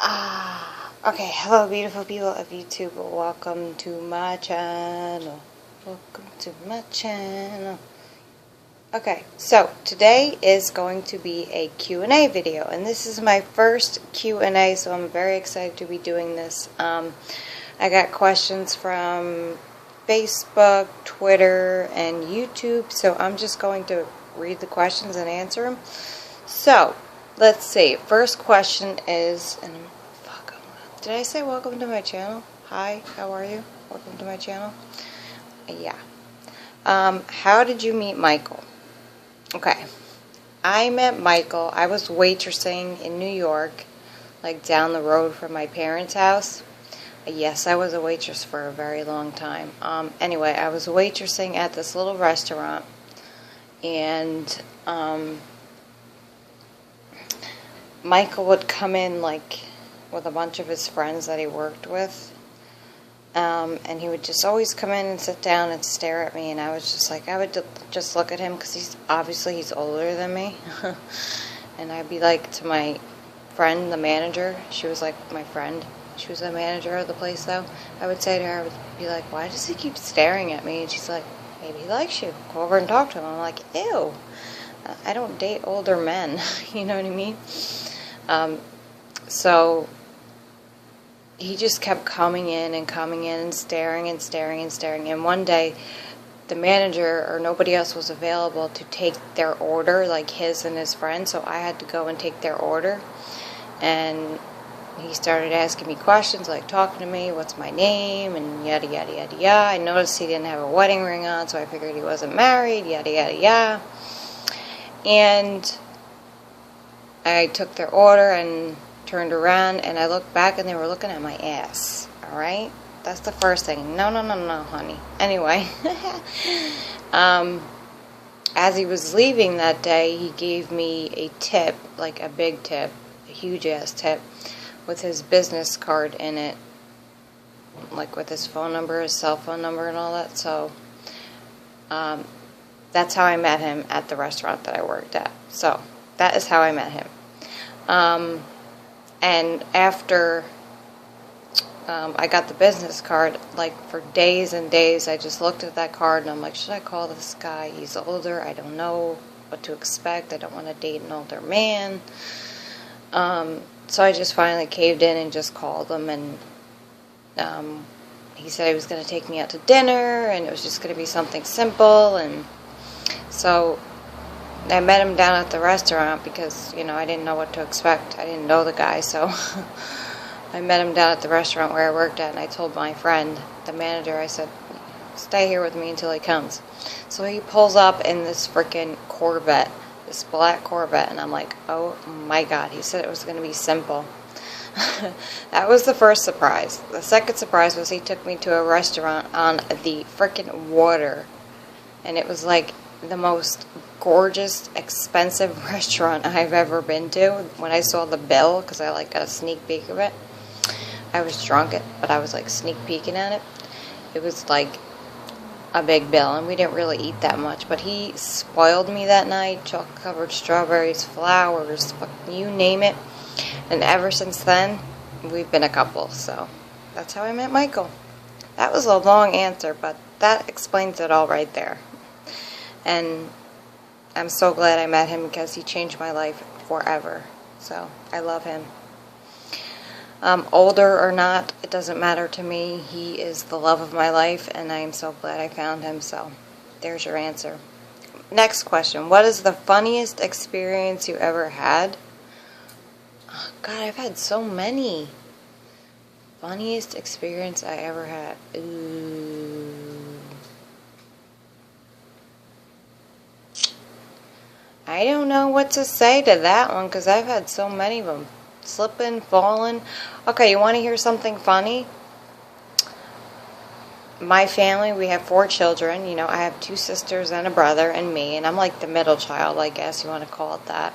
Okay, hello beautiful people of YouTube. Welcome to my channel. Welcome to my channel. Okay, so today is going to be a Q&A video, and this is my first Q&A, so I'm very excited to be doing this. I got questions from Facebook, Twitter, and YouTube, so I'm just going to read the questions and answer them. So, let's see. First question is, and did I say welcome to my channel? Hi, how are you? Welcome to my channel. Yeah. How did you meet Michael? Okay. I met Michael. I was waitressing in New York, like down the road from my parents' house. Yes, I was a waitress for a very long time. Anyway, I was waitressing at this little restaurant, and Michael would come in like with a bunch of his friends that he worked with, and he would just always come in and sit down and stare at me, and I was just like, I would just look at him because he's older than me, and I'd be like to my friend, the manager, she was like my friend, she was the manager of the place though, I would say to her, I would be like, why does he keep staring at me? And she's like, maybe he likes you, go over and talk to him. I'm like, ew, I don't date older men. You know what I mean? So he just kept coming in and staring and staring and staring. And one day, the manager or nobody else was available to take their order, like his and his friend, so I had to go and take their order. And he started asking me questions, like talking to me, what's my name, and yada, yada, yada, yada. I noticed he didn't have a wedding ring on, so I figured he wasn't married, yada, yada, yada. And I took their order and turned around, and I looked back, and they were looking at my ass. Alright? That's the first thing. No, honey. Anyway. As he was leaving that day, he gave me a tip, like a big tip, a huge-ass tip, with his business card in it, like with his phone number, his cell phone number, and all that. So, that's how I met him at the restaurant that I worked at. So, that is how I met him. And after I got the business card, like for days and days, I just looked at that card and I'm like, should I call this guy? He's older. I don't know what to expect. I don't want to date an older man. So I just finally caved in and just called him, and he said he was going to take me out to dinner, and it was just going to be something simple. And so I met him down at the restaurant because, you know, I didn't know what to expect. I didn't know the guy, so I met him down at the restaurant where I worked at, and I told my friend, the manager, I said, stay here with me until he comes. So he pulls up in this freaking Corvette, this black Corvette, and I'm like, oh my God. He said it was going to be simple. That was the first surprise. The second surprise was he took me to a restaurant on the freaking water, and it was like the most gorgeous, expensive restaurant I've ever been to. When I saw the bill, because I like got a sneak peek of it, I was drunk, but I was like sneak peeking at it. It was like a big bill, and we didn't really eat that much, but he spoiled me that night. Chocolate covered strawberries, flowers, you name it. And ever since then, we've been a couple. So that's how I met Michael. That was a long answer, but that explains it all right there. And I'm so glad I met him because he changed my life forever. So I love him. Older or not, it doesn't matter to me. He is the love of my life, and I am so glad I found him. So there's your answer. Next question. What is the funniest experience you ever had? Oh, God, I've had so many. Funniest experience I ever had. Ooh. I don't know what to say to that one because I've had so many of them. Slipping, falling. Okay, you want to hear something funny? My family, we have 4 children. You know, I have 2 sisters and a brother and me, and I'm like the middle child, I guess you want to call it that.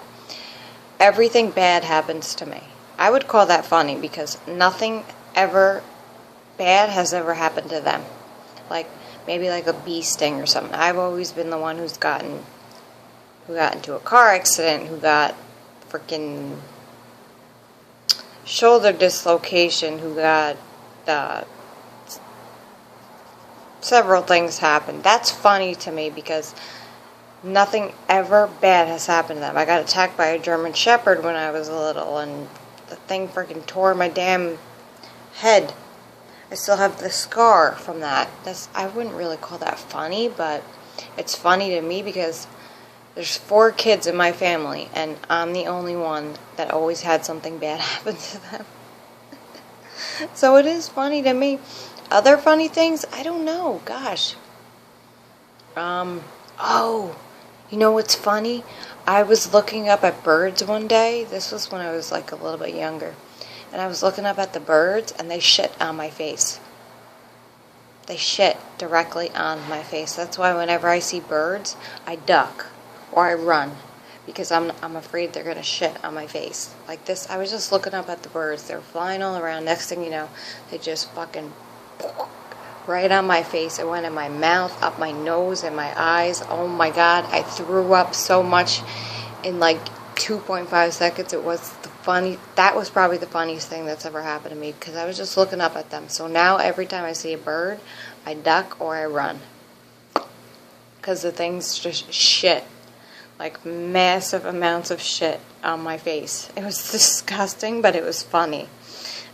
Everything bad happens to me. I would call that funny because nothing ever bad has ever happened to them. Like, maybe like a bee sting or something. I've always been the one who got into a car accident, who got freaking shoulder dislocation who got several things happened. That's funny to me because nothing ever bad has happened to them. I got attacked by a German Shepherd when I was little, and the thing freaking tore my damn head. I still have the scar from that. I wouldn't really call that funny, but it's funny to me because there's 4 kids in my family, and I'm the only one that always had something bad happen to them. So it is funny to me. Other funny things? I don't know. Gosh. Oh, you know what's funny? I was looking up at birds one day. This was when I was like a little bit younger. And I was looking up at the birds, and they shit on my face. They shit directly on my face. That's why whenever I see birds, I duck or I run because I'm afraid they're going to shit on my face. Like this, I was just looking up at the birds. They were flying all around. Next thing you know, they just fucking right on my face. It went in my mouth, up my nose, and my eyes. Oh my God, I threw up so much in like 2.5 seconds. That was probably the funniest thing that's ever happened to me because I was just looking up at them. So now every time I see a bird, I duck or I run because the things just shit, like massive amounts of shit on my face. It was disgusting, but it was funny.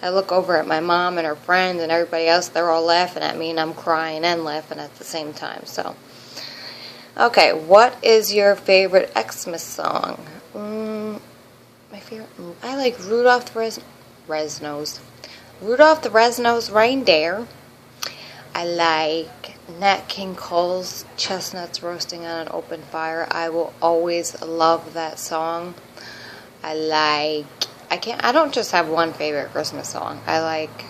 I look over at my mom and her friends and everybody else. They're all laughing at me, and I'm crying and laughing at the same time. So, okay, what is your favorite Xmas song? My favorite. I like Rudolph the Red-Nosed Reindeer. I like Nat King Cole's Chestnuts Roasting on an Open Fire. I will always love that song. I don't just have one favorite Christmas song. I like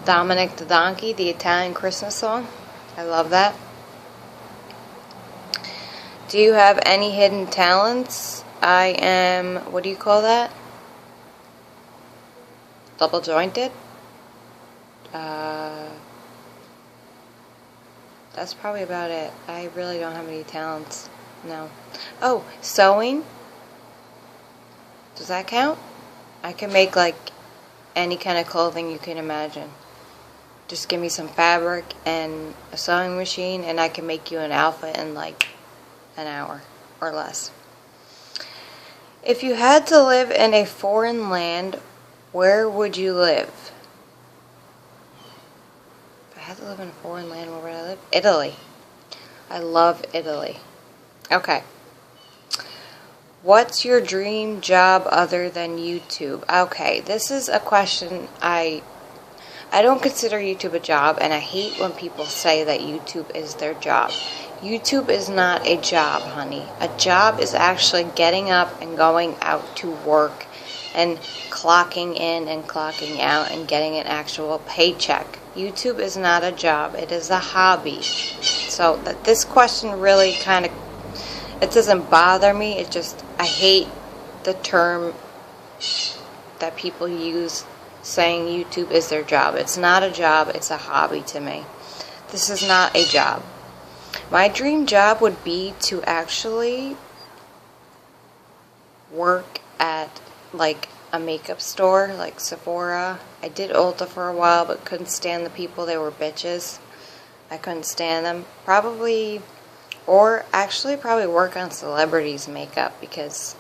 Dominic the Donkey, the Italian Christmas song. I love that. Do you have any hidden talents? I am, what do you call that? Double jointed? That's probably about it. I really don't have any talents. No. Oh, sewing? Does that count? I can make like any kind of clothing you can imagine. Just give me some fabric and a sewing machine and I can make you an outfit in like an hour or less. If you had to live in a foreign land, where would you live? If I had to live in a foreign land, where would I live? Italy. I love Italy. Okay. What's your dream job other than YouTube? Okay, this is a question I don't consider YouTube a job, and I hate when people say that YouTube is their job. YouTube is not a job, honey. A job is actually getting up and going out to work and clocking in and clocking out and getting an actual paycheck. YouTube is not a job. It is a hobby. So this question really kind of, it doesn't bother me. I hate the term that people use saying YouTube is their job. It's not a job. It's a hobby to me. This is not a job. My dream job would be to actually work at like a makeup store like Sephora. I did Ulta for a while but couldn't stand the people. They were bitches. I couldn't stand them. Probably work on celebrities' makeup because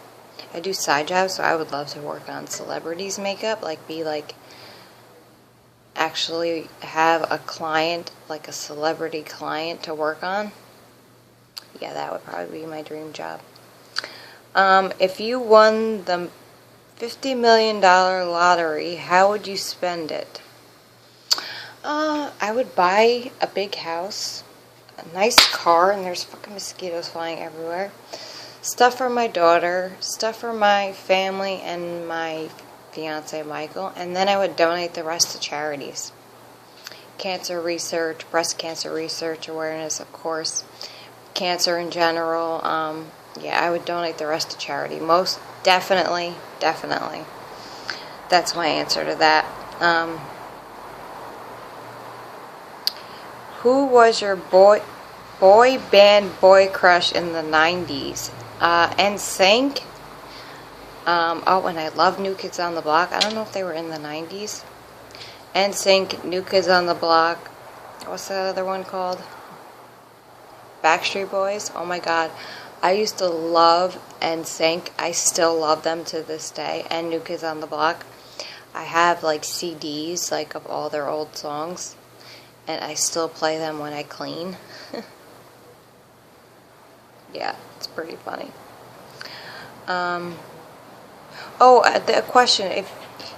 I do side jobs, so I would love to work on celebrities' makeup, actually have a client, like a celebrity client to work on. Yeah, that would probably be my dream job. If you won the $50 million lottery, how would you spend it? I would buy a big house, a nice car, and there's fucking mosquitoes flying everywhere. Stuff for my daughter, stuff for my family and my fiance Michael, and then I would donate the rest to charities. Cancer research, breast cancer research, awareness, of course, cancer in general. Yeah, I would donate the rest to charity. Most definitely. That's my answer to that. Who was your Boy band, boy crush in the 90s. NSYNC. Oh, and I love New Kids on the Block. I don't know if they were in the 90s. NSYNC, New Kids on the Block. What's that other one called? Backstreet Boys. Oh my god. I used to love NSYNC. I still love them to this day. And New Kids on the Block. I have like CDs like of all their old songs. And I still play them when I clean. Yeah, it's pretty funny. The question,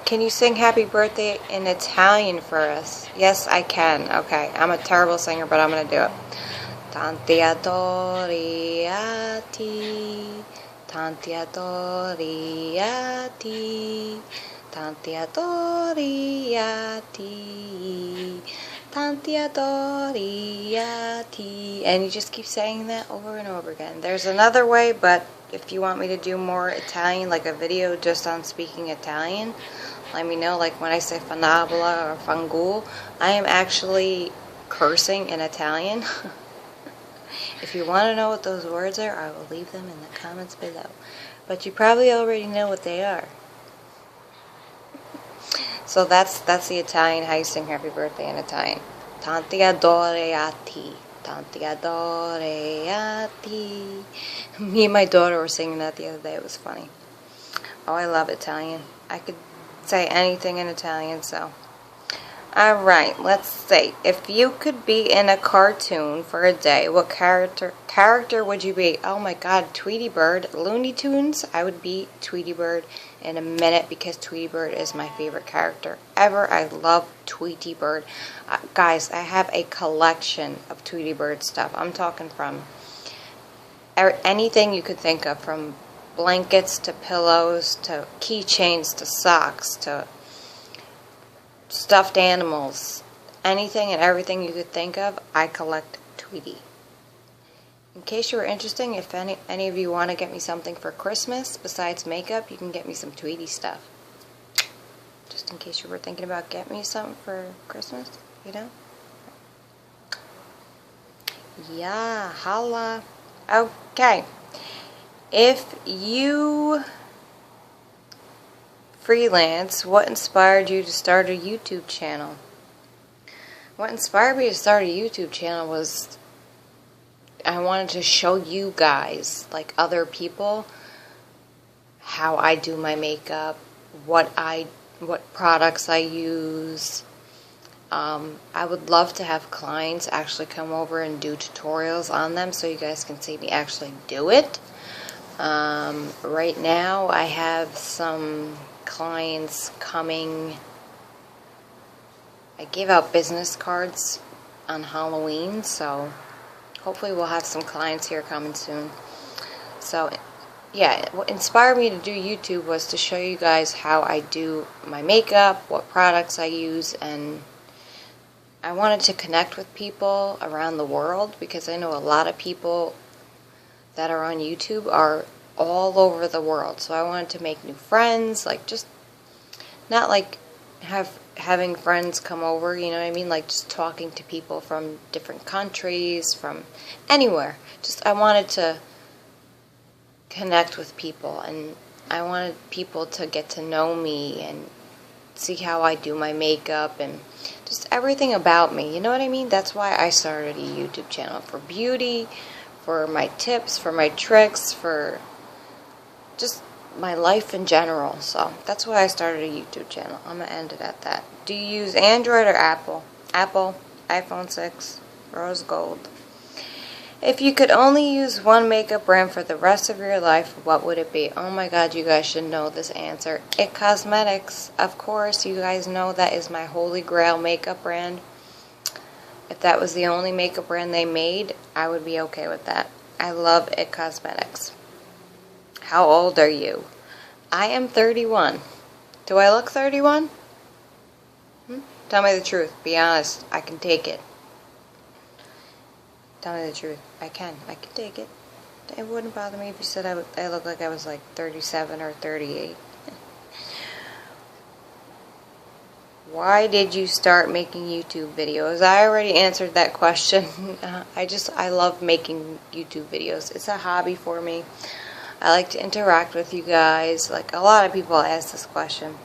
can you sing Happy Birthday in Italian for us? Yes, I can. Okay, I'm a terrible singer, but I'm going to do it. Tanti adori a ti, tanti adori a ti, tanti adori a ti, tanti adori a ti. And you just keep saying that over and over again. There's another way, but if you want me to do more Italian, like a video just on speaking Italian, let me know. Like when I say fanabula or fangul, I am actually cursing in Italian. If you want to know what those words are, I will leave them in the comments below. But you probably already know what they are. So that's the Italian, how you sing Happy Birthday in Italian. Tanti adore a ti. Tanti adore a ti. Me and my daughter were singing that the other day. It was funny. Oh, I love Italian. I could say anything in Italian, so. Alright, let's see. If you could be in a cartoon for a day, what character would you be? Oh my god, Tweety Bird. Looney Tunes? I would be Tweety Bird in a minute because Tweety Bird is my favorite character ever. I love Tweety Bird. Guys, I have a collection of Tweety Bird stuff. I'm talking from anything you could think of, from blankets to pillows to keychains to socks to stuffed animals, anything and everything you could think of, I collect Tweety. In case you were interested, if any of you want to get me something for Christmas besides makeup, you can get me some Tweety stuff. Just in case you were thinking about getting me something for Christmas, you know? Yeah, holla. Okay. If you freelance, what inspired you to start a YouTube channel? What inspired me to start a YouTube channel was I wanted to show you guys, like other people, how I do my makeup, what products I use. I would love to have clients actually come over and do tutorials on them so you guys can see me actually do it. Right now I have some clients coming. I gave out business cards on Halloween, so hopefully we'll have some clients here coming soon. So yeah, what inspired me to do YouTube was to show you guys how I do my makeup, what products I use, and I wanted to connect with people around the world because I know a lot of people that are on YouTube are all over the world. So I wanted to make new friends, like just not like having friends come over, you know what I mean? Like just talking to people from different countries, from anywhere. Just I wanted to connect with people, and I wanted people to get to know me and see how I do my makeup and just everything about me. You know what I mean? That's why I started a YouTube channel, for beauty, for my tips, for my tricks, for just my life in general. So that's why I started a YouTube channel. I'm going to end it at that. Do you use Android or Apple? Apple, iPhone 6, rose gold. If you could only use one makeup brand for the rest of your life, what would it be? Oh my god, you guys should know this answer. IT Cosmetics. Of course, you guys know that is my holy grail makeup brand. If that was the only makeup brand they made, I would be okay with that. I love IT Cosmetics. How old are you? I am 31. Do I look 31? Tell me the truth. Be honest. I can take it. Tell me the truth. I can take it. It wouldn't bother me if you said I look like I was like 37 or 38. Why did you start making YouTube videos? I already answered that question. I love making YouTube videos. It's a hobby for me. I like to interact with you guys. Like, a lot of people ask this question.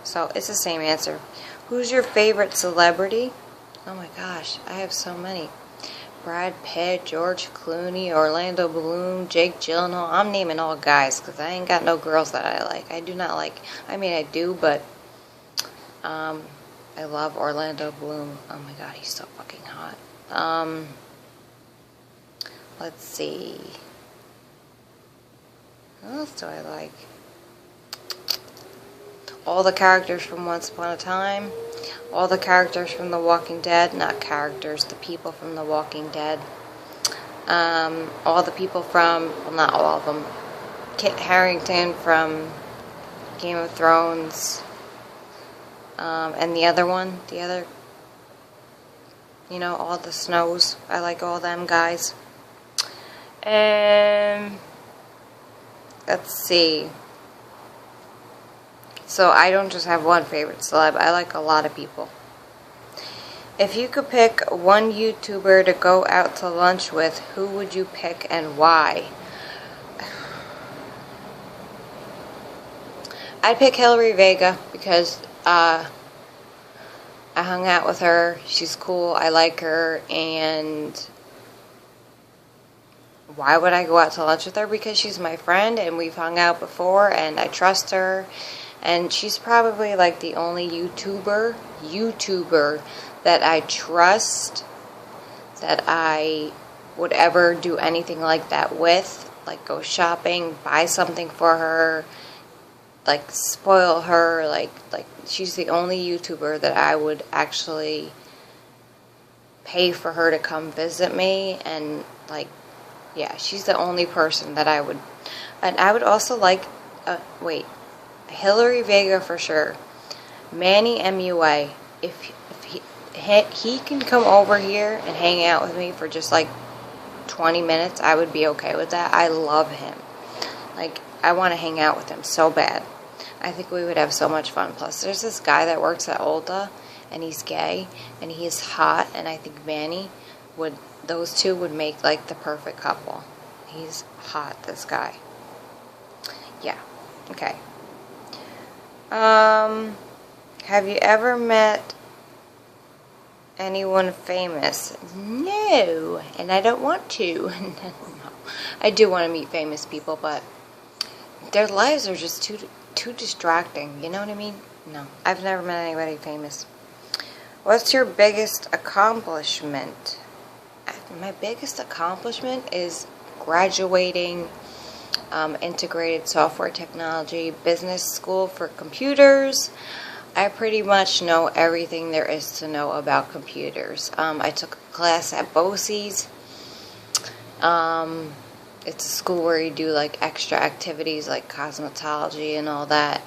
So, it's the same answer. Who's your favorite celebrity? Oh my gosh, I have so many. Brad Pitt, George Clooney, Orlando Bloom, Jake Gyllenhaal. I'm naming all guys because I ain't got no girls that I like. I do not like, I mean I do, but I love Orlando Bloom. Oh my god, he's so fucking hot. Let's see. What else do I like? All the characters from Once Upon a Time. All the characters from The Walking Dead. Not characters, the people from The Walking Dead. All the people from, well, not all of them. Kit Harington from Game of Thrones. And the other one, you know, all the Snows. I like all them guys. And let's see. So I don't just have one favorite celeb. I like a lot of people. If you could pick one YouTuber to go out to lunch with, who would you pick and why? I'd pick Hillary Vega because I hung out with her. She's cool. I like her. And why would I go out to lunch with her? Because she's my friend and we've hung out before and I trust her. And she's probably like the only YouTuber that I trust, that I would ever do anything like that with. Like go shopping, buy something for her, like spoil her. Like she's the only YouTuber that I would actually pay for her to come visit me. And like, yeah, she's the only person that I would. And I would also like, Hillary Vega for sure. Manny MUA. If he can come over here and hang out with me for just like 20 minutes, I would be okay with that. I love him. Like, I want to hang out with him so bad. I think we would have so much fun. Plus, there's this guy that works at Ulta, and he's gay, and he's hot, and I think Manny those two would make like the perfect couple. He's hot, this guy. Yeah. Okay. Have you ever met anyone famous? No, and I don't want to. No. I do want to meet famous people, but their lives are just too distracting. You know what I mean? No, I've never met anybody famous. What's your biggest accomplishment? My biggest accomplishment is graduating integrated software technology business school for computers. I pretty much know everything there is to know about computers. I took a class at BOCES. It's a school where you do like extra activities like cosmetology and all that.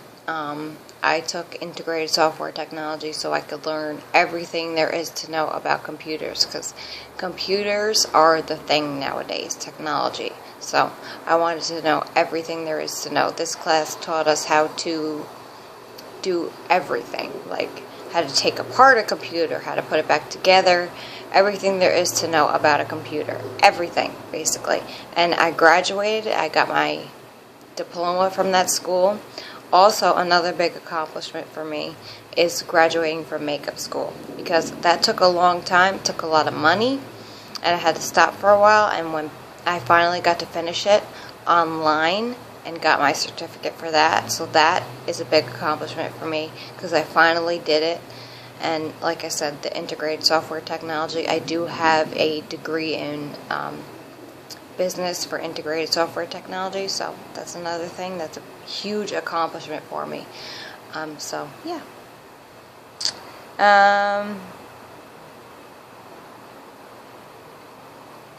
I took integrated software technology so I could learn everything there is to know about computers, because computers are the thing nowadays, technology. So I wanted to know everything there is to know. This class taught us how to do everything, like how to take apart a computer, how to put it back together, everything there is to know about a computer. Everything, basically. And I graduated. I got my diploma from that school. Also, another big accomplishment for me is graduating from makeup school, because that took a long time, took a lot of money, and I had to stop for a while. And when I finally got to finish it online and got my certificate for that, so that is a big accomplishment for me, because I finally did it. And like I said, the integrated software technology, I do have a degree in business for integrated software technology, so that's another thing that's a huge accomplishment for me. So yeah.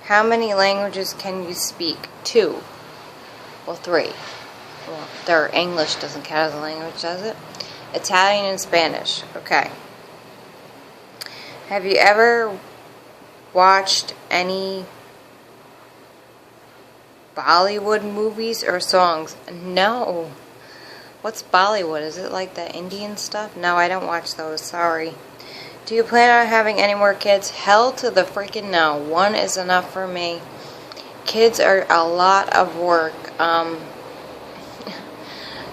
How many languages can you speak? 2. Well, 3. Well, their English doesn't count as a language, does it? Italian and Spanish. Okay. Have you ever watched any Bollywood movies or songs? No. What's Bollywood? Is it like the Indian stuff? No, I don't watch those. Sorry. Do you plan on having any more kids? Hell to the freaking no. One is enough for me. Kids are a lot of work.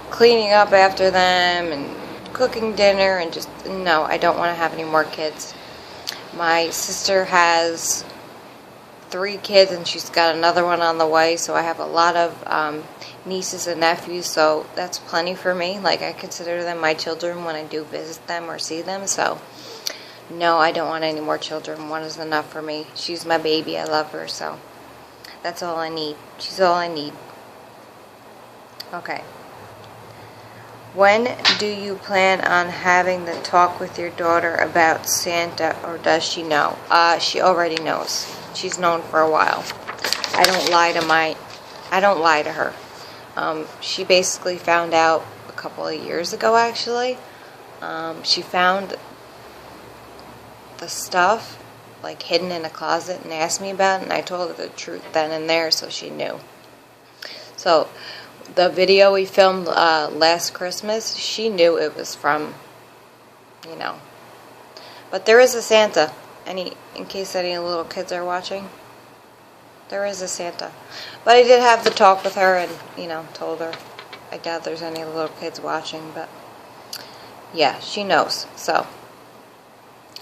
Cleaning up after them and cooking dinner and just, no, I don't want to have any more kids. My sister has 3 kids and she's got another one on the way, so I have a lot of nieces and nephews, so that's plenty for me. Like, I consider them my children when I do visit them or see them, so no, I don't want any more children. One is enough for me. She's my baby. I love her, so that's all I need. She's all I need. Okay. When do you plan on having the talk with your daughter about Santa, or does she know? She already knows. She's known for a while. I don't lie to her. She basically found out a couple of years ago, actually. She found the stuff like hidden in a closet and asked me about it, and I told her the truth then and there, so she knew. So the video we filmed last Christmas, she knew it was from, you know. But there is a Santa. In case any little kids are watching, there is a Santa. But I did have the talk with her and, you know, told her. I doubt there's any little kids watching, but yeah, she knows. So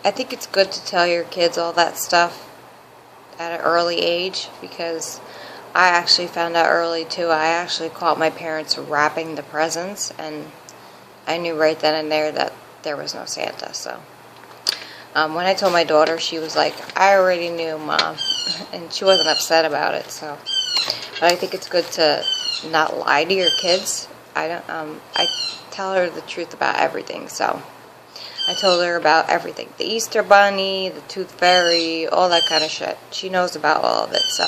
I think it's good to tell your kids all that stuff at an early age, because I actually found out early too. I actually caught my parents wrapping the presents, and I knew right then and there that there was no Santa. So when I told my daughter, she was like, I already knew, Mom, and she wasn't upset about it. So, but I think it's good to not lie to your kids. I tell her the truth about everything. So I told her about everything: the Easter Bunny, the Tooth Fairy, all that kind of shit. She knows about all of it. So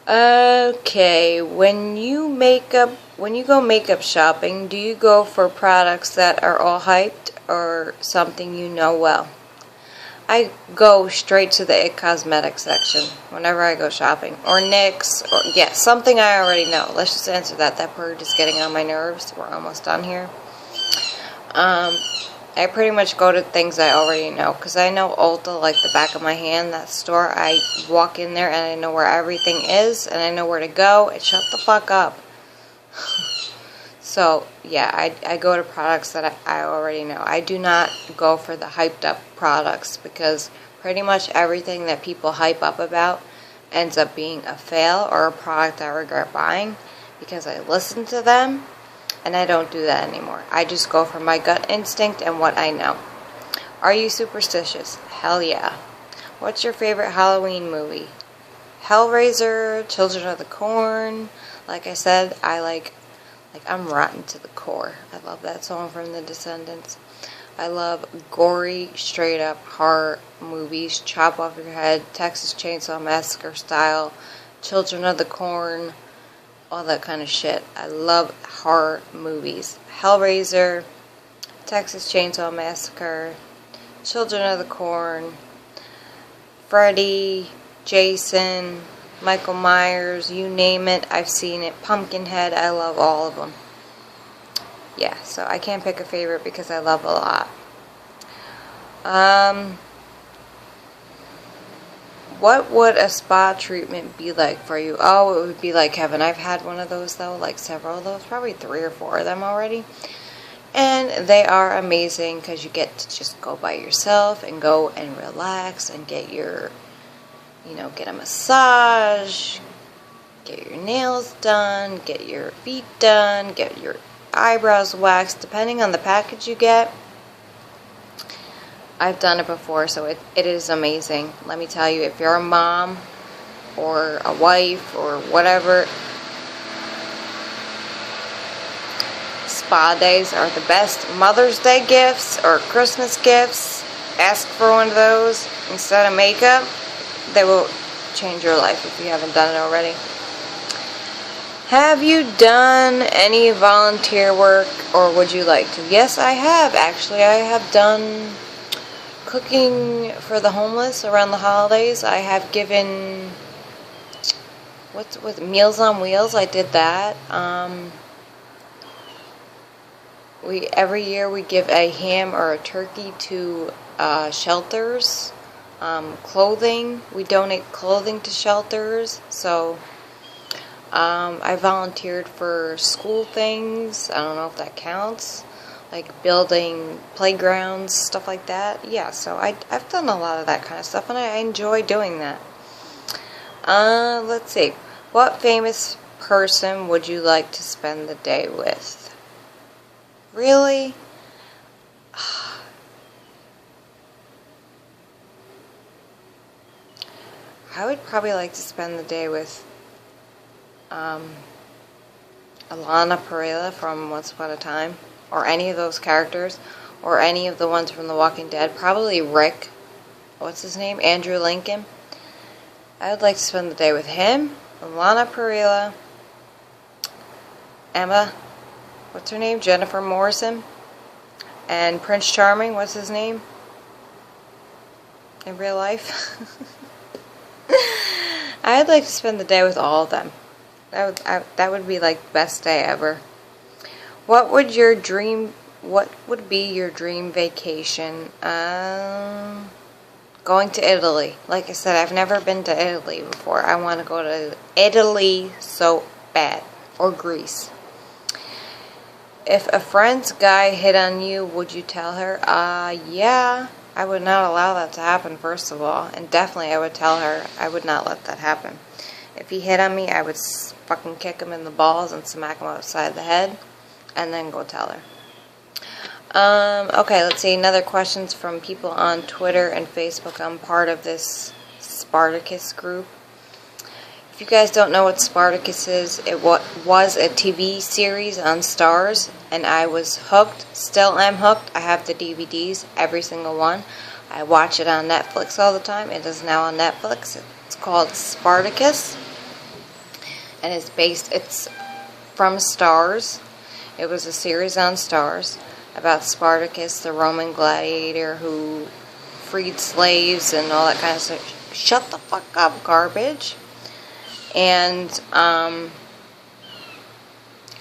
okay, when you go makeup shopping, do you go for products that are all hyped or something you know well? I go straight to the It Cosmetics section whenever I go shopping, or NYX, or yeah, something I already know. Let's just answer that. That bird is getting on my nerves. We're almost done here. I pretty much go to things I already know, because I know Ulta like the back of my hand. That store, I walk in there and I know where everything is, and I know where to go, and shut the fuck up. So, yeah, I go to products that I already know. I do not go for the hyped up products, because pretty much everything that people hype up about ends up being a fail or a product I regret buying, because I listen to them. And I don't do that anymore. I just go for my gut instinct and what I know. Are you superstitious? Hell yeah. What's your favorite Halloween movie? Hellraiser, Children of the Corn. Like I said, I'm rotten to the core. I love that song from The Descendants. I love gory, straight up horror movies. Chop off your head, Texas Chainsaw Massacre style, Children of the Corn, all that kind of shit. I love horror movies. Hellraiser, Texas Chainsaw Massacre, Children of the Corn, Freddy, Jason, Michael Myers, you name it, I've seen it. Pumpkinhead, I love all of them. Yeah, so I can't pick a favorite because I love a lot. What would a spa treatment be like for you? Oh, it would be like heaven. I've had one of those, though, like several of those, probably 3 or 4 of them already. And they are amazing, because you get to just go by yourself and go and relax and get your, get a massage, get your nails done, get your feet done, get your eyebrows waxed, depending on the package you get. I've done it before, so it is amazing. Let me tell you, if you're a mom or a wife or whatever, spa days are the best. Mother's Day gifts or Christmas gifts, ask for one of those instead of makeup. They will change your life if you haven't done it already. Have you done any volunteer work, or would you like to? Yes, I have. Actually, I have done cooking for the homeless around the holidays. I have given, what's with Meals on Wheels, I did that. Every year we give a ham or a turkey to shelters. Clothing, we donate clothing to shelters. So I volunteered for school things. I don't know if that counts, like building playgrounds, stuff like that. Yeah, so I've done a lot of that kind of stuff, and I enjoy doing that. Let's see. What famous person would you like to spend the day with? Really? I would probably like to spend the day with Alana Parrilla from Once Upon a Time, or any of those characters, or any of the ones from The Walking Dead. Probably Rick. What's his name? Andrew Lincoln. I would like to spend the day with him, Alana Parrilla, Emma, what's her name? Jennifer Morrison, and Prince Charming. What's his name in real life? I'd like to spend the day with all of them. That would be like the best day ever. What would be your dream vacation? Going to Italy. Like I said, I've never been to Italy before. I want to go to Italy so bad. Or Greece. If a friend's guy hit on you, would you tell her? Yeah. I would not allow that to happen, first of all. And definitely I would tell her I would not let that happen. If he hit on me, I would fucking kick him in the balls and smack him upside the head. And then go tell her. Okay, let's see. Another questions from people on Twitter and Facebook. I'm part of this Spartacus group. If you guys don't know what Spartacus is, it was a TV series on Starz, and I was hooked. Still am hooked. I have the DVDs, every single one. I watch it on Netflix all the time. It is now on Netflix. It's called Spartacus, and it's from Starz. It was a series on Starz about Spartacus, the Roman gladiator who freed slaves and all that kind of stuff. Shut the fuck up, garbage. And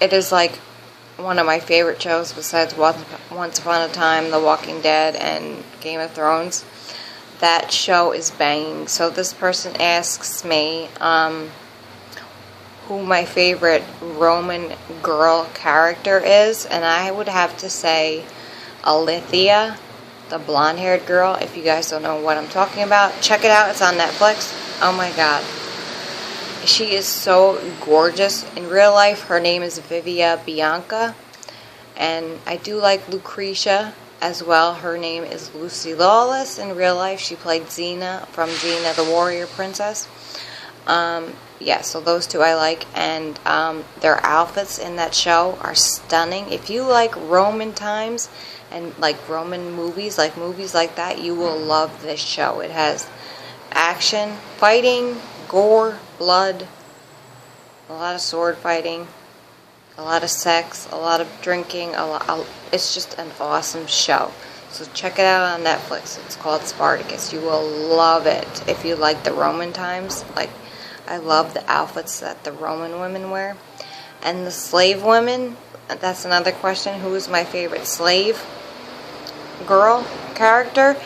it is like one of my favorite shows besides Once Upon a Time, The Walking Dead, and Game of Thrones. That show is banging. So this person asks me who my favorite Roman girl character is, and I would have to say Alithea, the blonde-haired girl. If you guys don't know what I'm talking about, check it out. It's on Netflix. Oh my god. She is so gorgeous. In real life, her name is Vivia Bianca. And I do like Lucretia as well. Her name is Lucy Lawless. In real life, she played Xena from Xena the Warrior Princess. Yeah, so those two I like. And their outfits in that show are stunning. If you like Roman times and like Roman movies like that, you will love this show. It has action, fighting, gore, blood, a lot of sword fighting, a lot of sex, a lot of drinking, it's just an awesome show. So check it out on Netflix. It's called Spartacus. You will love it if you like the Roman times. Like, I love the outfits that the Roman women wear. And the slave women, that's another question. Who is my favorite slave girl character?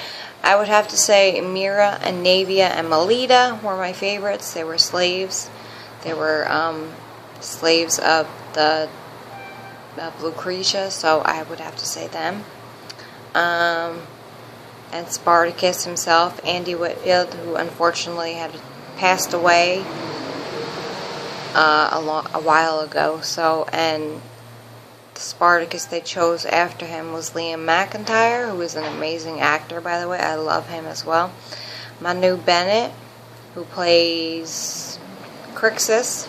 I would have to say Mira and Navia and Melita were my favorites. They were slaves. They were slaves of Lucretia, so I would have to say them. And Spartacus himself, Andy Whitfield, who unfortunately had passed away a while ago. So, and the Spartacus they chose after him was Liam McIntyre, who is an amazing actor, by the way. I love him as well. Manu Bennett, who plays Crixus,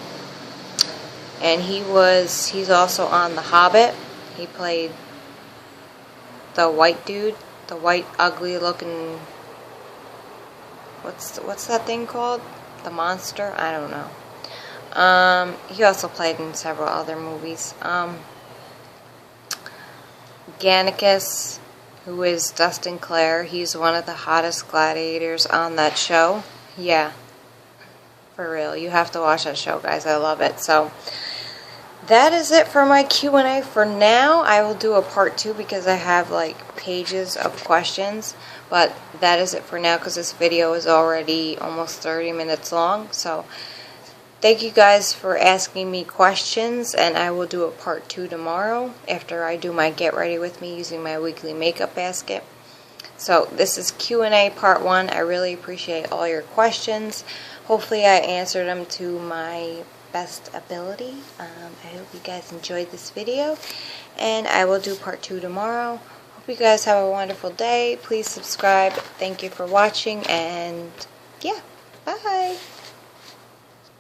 and he's also on The Hobbit. He played the white dude, the white ugly looking, what's that thing called? The monster? I don't know. He also played in several other movies. Gannicus, who is Dustin Clare, he's one of the hottest gladiators on that show. Yeah, for real, you have to watch that show, guys. I love it. So that is it for my Q&A for now. I will do a part 2 because I have like pages of questions. But that is it for now because this video is already almost 30 minutes long. So thank you guys for asking me questions, and I will do a part 2 tomorrow after I do my get ready with me using my weekly makeup basket. So this is Q&A part 1. I really appreciate all your questions. Hopefully I answered them to my best ability. I hope you guys enjoyed this video, and I will do part 2 tomorrow. Hope you guys have a wonderful day. Please subscribe. Thank you for watching, and yeah, bye.